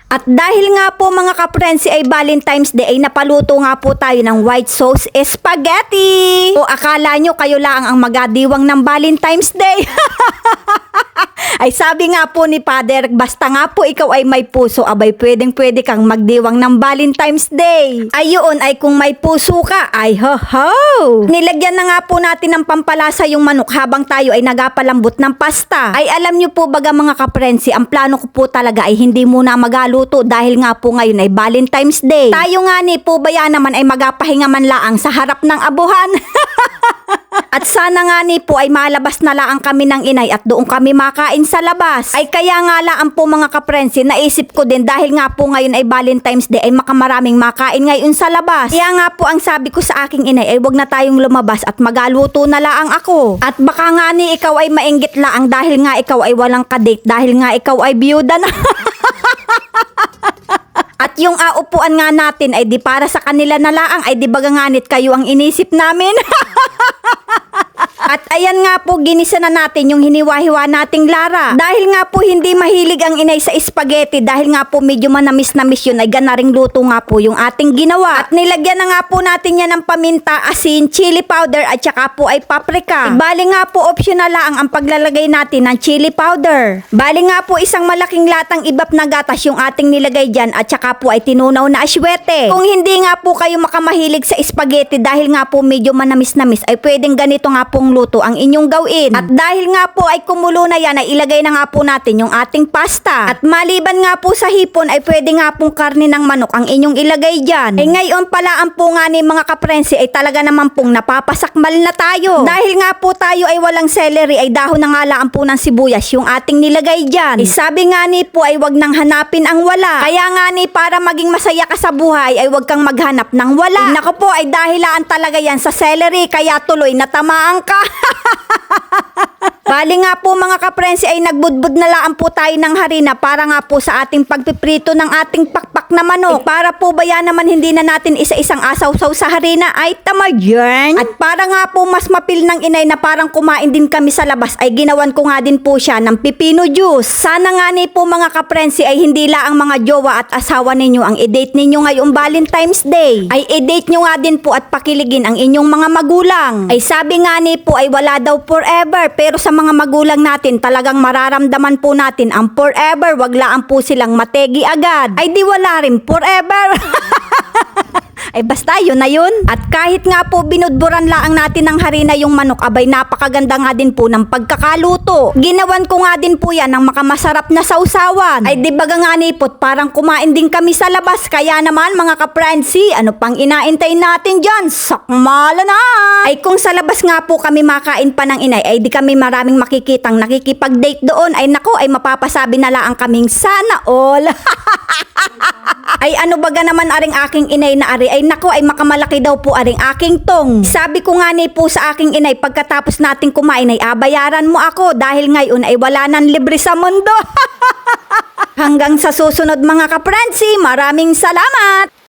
At dahil nga po mga kaprensi ay Valentine's Day ay napaluto nga po tayo ng white sauce spaghetti. O akala nyo kayo lang ang magadiwang ng Valentine's Day? Ay sabi nga po ni Father, basta nga po ikaw ay may puso, abay pwedeng-pwede kang magdiwang ng Valentine's Day. Ayun ay kung may puso ka, ay ho-ho! Nilagyan na nga po natin ng pampalasa yung manok habang tayo ay nagapalambot ng pasta. Ay alam nyo po baga mga kaprensi, ang plano ko po talaga ay hindi muna magaluto dahil nga po ngayon ay Valentine's Day. Tayo nga ni po baya naman ay magapahinga man laang sa harap ng abuhan. At sana nga ni po ay malabas na laang kami ng inay at doon kami makain sa labas. Ay kaya nga laang po mga kaprensi, naisip ko din dahil nga po ngayon ay Valentine's Day ay makamaraming makain ngayon sa labas. Kaya nga po ang sabi ko sa aking inay ay wag na tayong lumabas at magaluto na laang ako. At baka nga ni ikaw ay mainggit laang dahil nga ikaw ay walang kadate, dahil nga ikaw ay biyuda na. At yung aupuan nga natin ay di para sa kanila na laang, ay di baga nganit kayo ang inisip namin. At ayan nga po, ginisa na natin yung hiniwa-hiwa nating Lara. Dahil nga po hindi mahilig ang inay sa spaghetti, dahil nga po medyo manamis-namis yun, ay ganaring luto nga po yung ating ginawa. At nilagyan na nga po natin yan ng paminta, asin, chili powder at saka po ay paprika. Bali nga po optional lang ang paglalagay natin ng chili powder. Bali nga po isang malaking latang ibap na gatas yung ating nilagay dyan at saka po ay tinunaw na aswete. Kung hindi nga po kayo makamahilig sa spaghetti dahil nga po medyo manamis-namis, ay pwedeng ganito nga pong luto ang inyong gawin. At dahil nga po ay kumulo na yan, ay ilagay na nga po natin yung ating pasta. At maliban nga po sa hipon, ay pwede nga pong karne ng manok ang inyong ilagay dyan. Ay ngayon pala ang po nga ni mga kaprensi ay talaga naman pong napapasakmal na tayo. Dahil nga po tayo ay walang celery, ay dahon na nga laan po ng sibuyas yung ating nilagay dyan. Ay sabi nga ni po ay wag nang hanapin ang wala. Kaya nga ni para maging masaya ka sa buhay ay wag kang maghanap ng wala. Ay, nako po ay dahilaan talaga yan sa celery, kaya tuloy natamaan ka. Bali nga po mga kaprensi ay nagbudbud na laan po tayo ng harina para nga po sa ating pagpiprito ng ating pakpak na manok. Para po baya naman hindi na natin isa-isang asaw-saw sa harina, ay tama yan. At para nga po mas mapil ng inay na parang kumain din kami sa labas, ay ginawan ko nga din po siya ng pipino juice. Sana nga ni po mga kaprensi ay hindi laang mga jowa at asawa ninyo ang i-date ninyo ngayong Valentine's Day. Ay i-date nyo nga din po at pakiligin ang inyong mga magulang. Ay sabi nga ni po ay wala daw forever, pero sa mga magulang natin talagang mararamdaman po natin ang forever. Wag laan po silang mategi agad. Ay di wala rin forever. Ay basta yun na yun. At kahit nga po binudburan laang natin ng harina yung manok, abay napakaganda nga din po ng pagkakaluto. Ginawan ko nga din po yan ng makamasarap na sausawan. Ay di baga nga nipot, parang kumain din kami sa labas. Kaya naman mga kaprensi, ano pang inaintay natin dyan? Sakmala na! Ay kung sa labas nga po kami makain pa ng inay, ay di kami maraming makikitang nakikipag-date doon. Ay nako, ay mapapasabi na laang kaming sana all. Ay ano baga naman aring aking inay na ari, ay nako ay makamalaki daw po aring aking tong. Sabi ko nga ni po sa aking inay, pagkatapos nating kumain ay abayaran mo ako dahil ngayon ay wala nang libre sa mundo. Hanggang sa susunod mga kaprensi, maraming salamat!